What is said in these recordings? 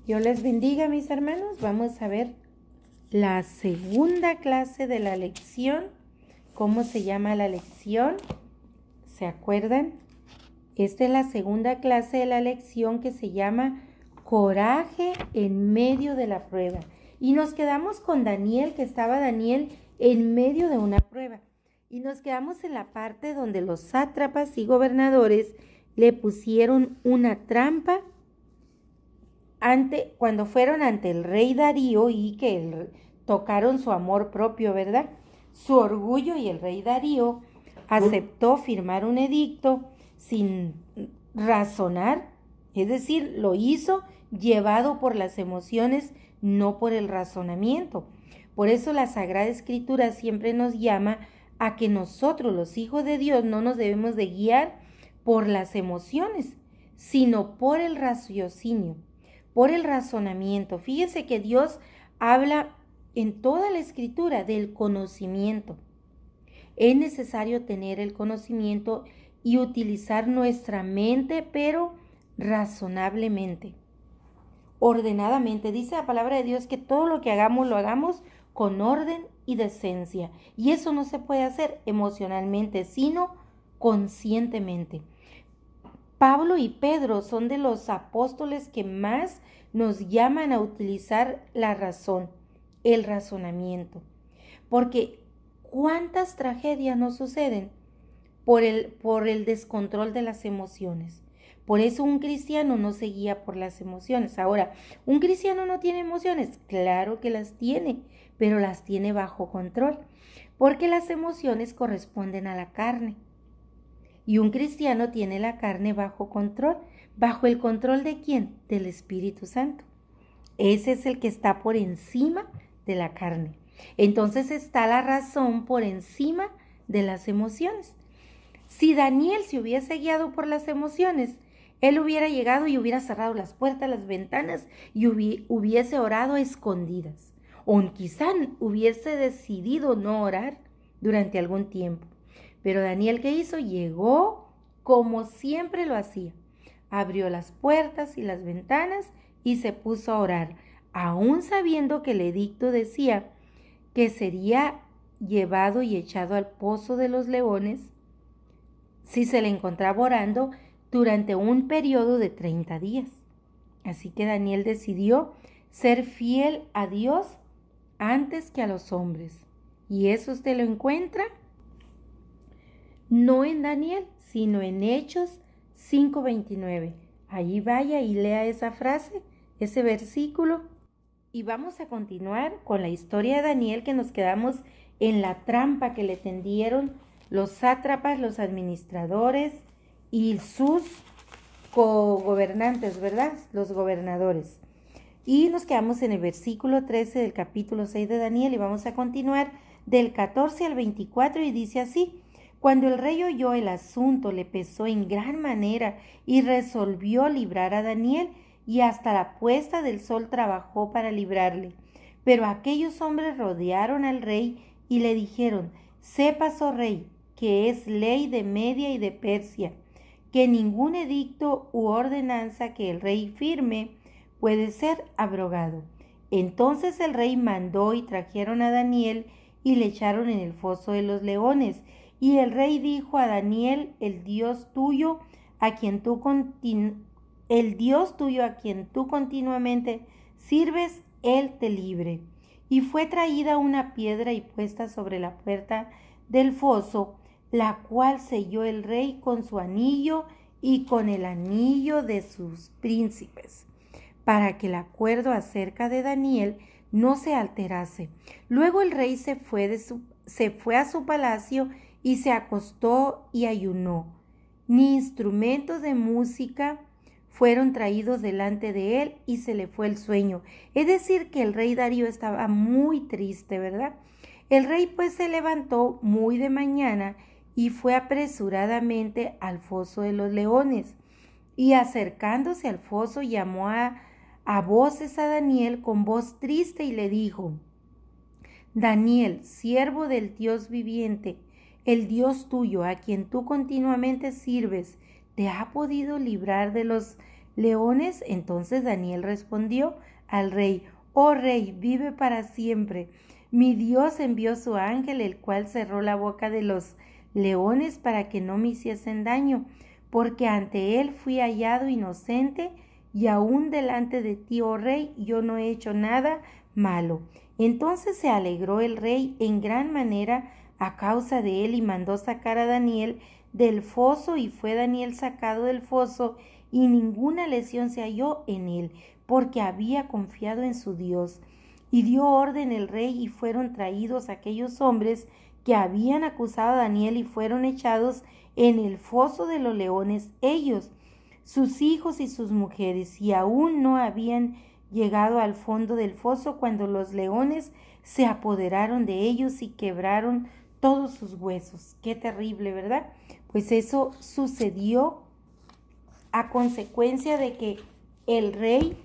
Dios les bendiga, mis hermanos. Vamos a ver la segunda clase de la lección. ¿Cómo se llama la lección? ¿Se acuerdan? Esta es la segunda clase de la lección que se llama Coraje en medio de la prueba. Y nos quedamos con Daniel, que estaba Daniel en medio de una prueba. Y nos quedamos en la parte donde los sátrapas y gobernadores le pusieron una trampa cuando fueron ante el rey Darío y que tocaron su amor propio, ¿verdad? Su orgullo, y el rey Darío aceptó firmar un edicto sin razonar, es decir, lo hizo llevado por las emociones, no por el razonamiento. Por eso la Sagrada Escritura siempre nos llama a que nosotros, los hijos de Dios, no nos debemos de guiar por las emociones, sino por el raciocinio, por el razonamiento. Fíjense que Dios habla en toda la Escritura del conocimiento. Es necesario tener el conocimiento y utilizar nuestra mente, pero razonablemente, ordenadamente. Dice la palabra de Dios que todo lo que hagamos, lo hagamos con orden y decencia. Y eso no se puede hacer emocionalmente, sino conscientemente. Pablo y Pedro son de los apóstoles que más nos llaman a utilizar la razón, el razonamiento. Porque ¿cuántas tragedias nos suceden por el descontrol de las emociones? Por eso un cristiano no se guía por las emociones. Ahora, ¿un cristiano no tiene emociones? Claro que las tiene, pero las tiene bajo control, porque las emociones corresponden a la carne. Y un cristiano tiene la carne bajo control. ¿Bajo el control de quién? Del Espíritu Santo. Ese es el que está por encima de la carne. Entonces está la razón por encima de las emociones. Si Daniel se hubiese guiado por las emociones, él hubiera llegado y hubiera cerrado las puertas, las ventanas y hubiese orado a escondidas. O quizá hubiese decidido no orar durante algún tiempo. Pero Daniel, ¿qué hizo? Llegó como siempre lo hacía. Abrió las puertas y las ventanas y se puso a orar, aún sabiendo que el edicto decía que sería llevado y echado al pozo de los leones si se le encontraba orando durante un periodo de 30 días. Así que Daniel decidió ser fiel a Dios antes que a los hombres. Y eso usted lo encuentra no en Daniel, sino en Hechos 5:29. Allí vaya y lea esa frase, ese versículo. Y vamos a continuar con la historia de Daniel, que nos quedamos en la trampa que le tendieron los sátrapas, los administradores y sus cogobernantes, ¿verdad? Los gobernadores. Y nos quedamos en el versículo 13 del capítulo 6 de Daniel y vamos a continuar del 14 al 24 y dice así: Cuando el rey oyó el asunto, le pesó en gran manera y resolvió librar a Daniel, y hasta la puesta del sol trabajó para librarle. Pero aquellos hombres rodearon al rey y le dijeron: Sepas, oh rey, que es ley de Media y de Persia, que ningún edicto u ordenanza que el rey firme puede ser abrogado. Entonces el rey mandó y trajeron a Daniel y le echaron en el foso de los leones. Y el rey dijo a Daniel: el Dios tuyo a quien tú continuamente sirves, él te libre. Y fue traída una piedra y puesta sobre la puerta del foso, la cual selló el rey con su anillo y con el anillo de sus príncipes, para que el acuerdo acerca de Daniel no se alterase. Luego el rey se fue a su palacio y se acostó y ayunó. Ni instrumentos de música fueron traídos delante de él y se le fue el sueño. Es decir, que el rey Darío estaba muy triste, ¿verdad? El rey pues se levantó muy de mañana y fue apresuradamente al foso de los leones. Y acercándose al foso llamó a voces a Daniel con voz triste y le dijo: Daniel, siervo del Dios viviente, el Dios tuyo, a quien tú continuamente sirves, ¿te ha podido librar de los leones? Entonces Daniel respondió al rey: oh rey, vive para siempre. Mi Dios envió su ángel, el cual cerró la boca de los leones para que no me hiciesen daño, porque ante él fui hallado inocente, y aún delante de ti, oh rey, yo no he hecho nada malo. Entonces se alegró el rey en gran manera a causa de él, y mandó sacar a Daniel del foso, y fue Daniel sacado del foso, y ninguna lesión se halló en él, porque había confiado en su Dios. Y dio orden el rey, y fueron traídos aquellos hombres que habían acusado a Daniel, y fueron echados en el foso de los leones, ellos, sus hijos y sus mujeres, y aún no habían llegado al fondo del foso cuando los leones se apoderaron de ellos y quebraron todos sus huesos. Qué terrible, ¿verdad? Pues eso sucedió a consecuencia de que el rey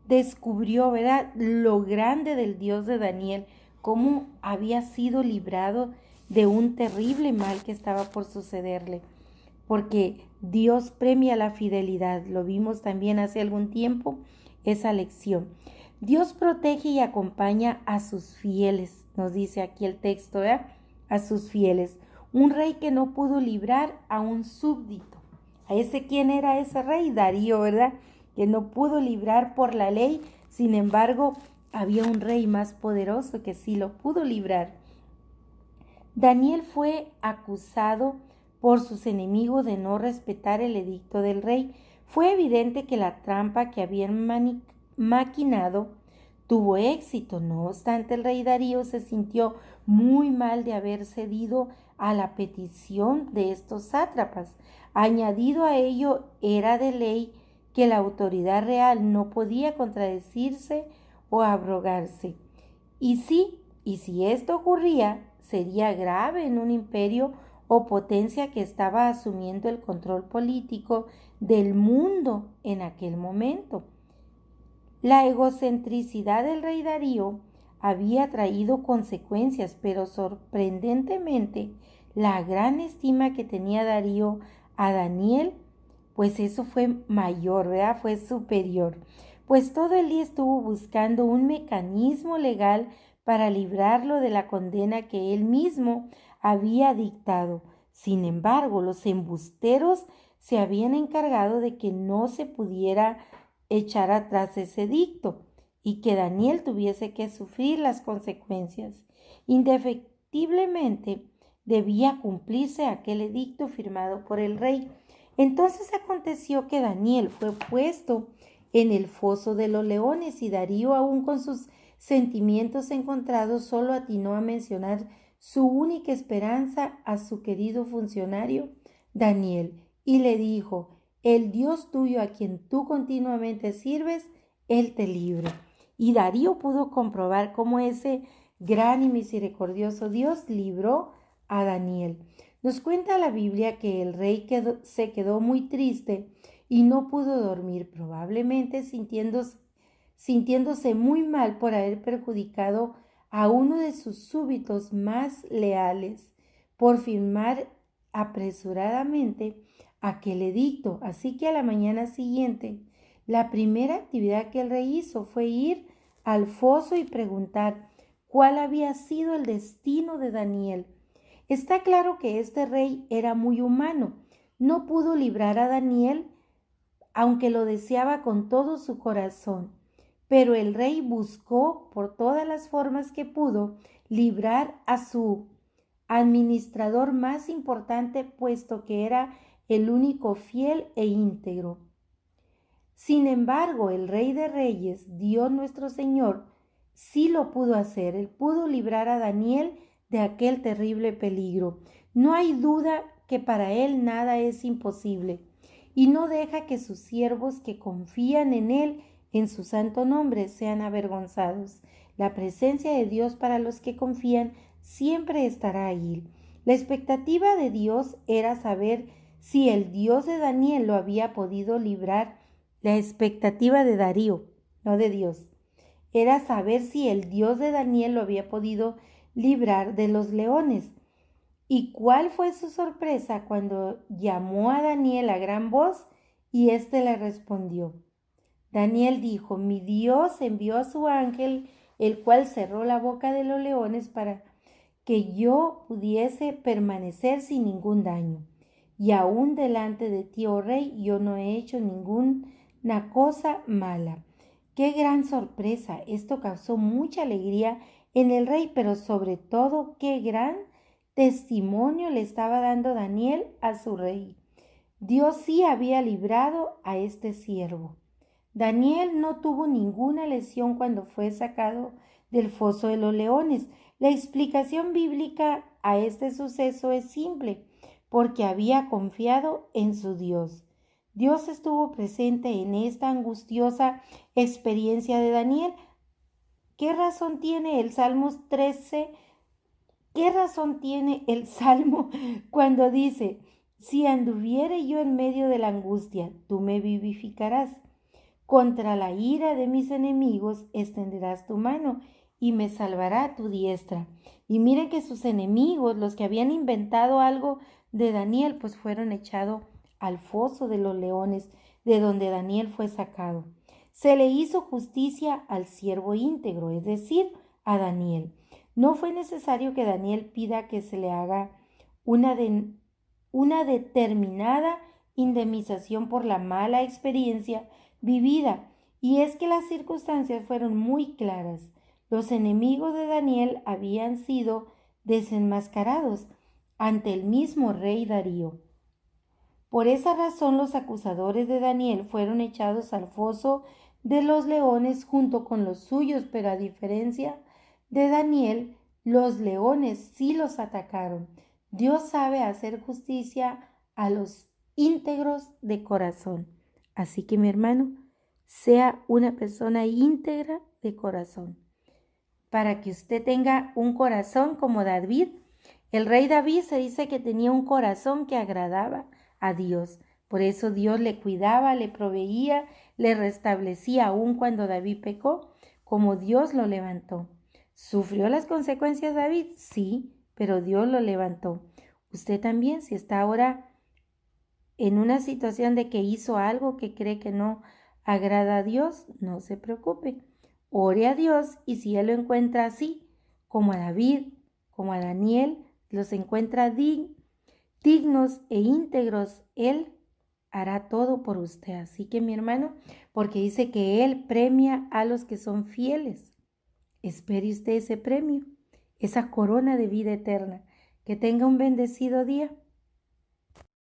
descubrió, ¿verdad?, lo grande del Dios de Daniel, cómo había sido librado de un terrible mal que estaba por sucederle, porque Dios premia la fidelidad. Lo vimos también hace algún tiempo, esa lección. Dios protege y acompaña a sus fieles, nos dice aquí el texto, ¿verdad?, a sus fieles. Un rey que no pudo librar a un súbdito. ¿A ese quién era ese rey? Darío, ¿verdad?, que no pudo librar por la ley. Sin embargo, había un rey más poderoso que sí lo pudo librar. Daniel fue acusado por sus enemigos de no respetar el edicto del rey. Fue evidente que la trampa que habían maquinado tuvo éxito. No obstante, el rey Darío se sintió muy mal de haber cedido a la petición de estos sátrapas. Añadido a ello, era de ley que la autoridad real no podía contradecirse o abrogarse. Y si esto ocurría, sería grave en un imperio o potencia que estaba asumiendo el control político del mundo en aquel momento. La egocentricidad del rey Darío había traído consecuencias, pero sorprendentemente, la gran estima que tenía Darío a Daniel, pues eso fue mayor, ¿verdad? Fue superior. Pues todo el día estuvo buscando un mecanismo legal para librarlo de la condena que él mismo había dictado. Sin embargo, los embusteros se habían encargado de que no se pudiera echar atrás ese edicto y que Daniel tuviese que sufrir las consecuencias. Indefectiblemente debía cumplirse aquel edicto firmado por el rey. Entonces aconteció que Daniel fue puesto en el foso de los leones, y Darío, aún con sus sentimientos encontrados, solo atinó a mencionar su única esperanza a su querido funcionario Daniel, y le dijo: el Dios tuyo a quien tú continuamente sirves, Él te libre. Y Darío pudo comprobar cómo ese gran y misericordioso Dios libró a Daniel. Nos cuenta la Biblia que el rey se quedó muy triste y no pudo dormir, probablemente sintiéndose muy mal por haber perjudicado a uno de sus súbditos más leales por firmar apresuradamente aquel edicto. Así que a la mañana siguiente, la primera actividad que el rey hizo fue ir al foso y preguntar cuál había sido el destino de Daniel. Está claro que este rey era muy humano. No pudo librar a Daniel, aunque lo deseaba con todo su corazón. Pero el rey buscó por todas las formas que pudo librar a su administrador más importante, puesto que era el único fiel e íntegro. Sin embargo, el Rey de Reyes, Dios nuestro Señor, sí lo pudo hacer. Él pudo librar a Daniel de aquel terrible peligro. No hay duda que para Él nada es imposible, y no deja que sus siervos que confían en Él, en su santo nombre, sean avergonzados. La presencia de Dios para los que confían siempre estará ahí. La expectativa de Dios era saber si el Dios de Daniel lo había podido librar. La expectativa de Darío, no de Dios, era saber si el Dios de Daniel lo había podido librar de los leones. ¿Y cuál fue su sorpresa cuando llamó a Daniel a gran voz Y éste le respondió. Daniel dijo, mi Dios envió a su ángel, el cual cerró la boca de los leones para que yo pudiese permanecer sin ningún daño. Y aún delante de ti, oh rey, yo no he hecho ninguna cosa mala. ¡Qué gran sorpresa! Esto causó mucha alegría en el rey, pero sobre todo, qué gran testimonio le estaba dando Daniel a su rey. Dios sí había librado a este siervo. Daniel no tuvo ninguna lesión cuando fue sacado del foso de los leones. La explicación bíblica a este suceso es simple, porque había confiado en su Dios. Dios estuvo presente en esta angustiosa experiencia de Daniel. ¿Qué razón tiene el Salmo 13? ¿Qué razón tiene el Salmo cuando dice, si anduviere yo en medio de la angustia, tú me vivificarás? Contra la ira de mis enemigos extenderás tu mano y me salvará tu diestra. Y miren que sus enemigos, los que habían inventado algo de Daniel, pues fueron echados al foso de los leones, de donde Daniel fue sacado. Se le hizo justicia al siervo íntegro, es decir, a Daniel. No fue necesario que Daniel pida que se le haga una determinada indemnización por la mala experiencia vivida, y es que las circunstancias fueron muy claras. Los enemigos de Daniel habían sido desenmascarados ante el mismo rey Darío. Por esa razón los acusadores de Daniel fueron echados al foso de los leones junto con los suyos, pero a diferencia de Daniel, los leones sí los atacaron. Dios sabe hacer justicia a los íntegros de corazón. Así que mi hermano, sea una persona íntegra de corazón, para que usted tenga un corazón como David. El rey David se dice que tenía un corazón que agradaba a Dios. Por eso Dios le cuidaba, le proveía, le restablecía aún cuando David pecó, como Dios lo levantó. ¿Sufrió las consecuencias David? Sí, pero Dios lo levantó. Usted también, si está ahora en una situación de que hizo algo que cree que no agrada a Dios, no se preocupe. Ore a Dios y si Él lo encuentra así, como a David, como a Daniel, los encuentra dignos e íntegros, Él hará todo por usted. Así que mi hermano, porque dice que Él premia a los que son fieles. Espere usted ese premio, esa corona de vida eterna. Que tenga un bendecido día.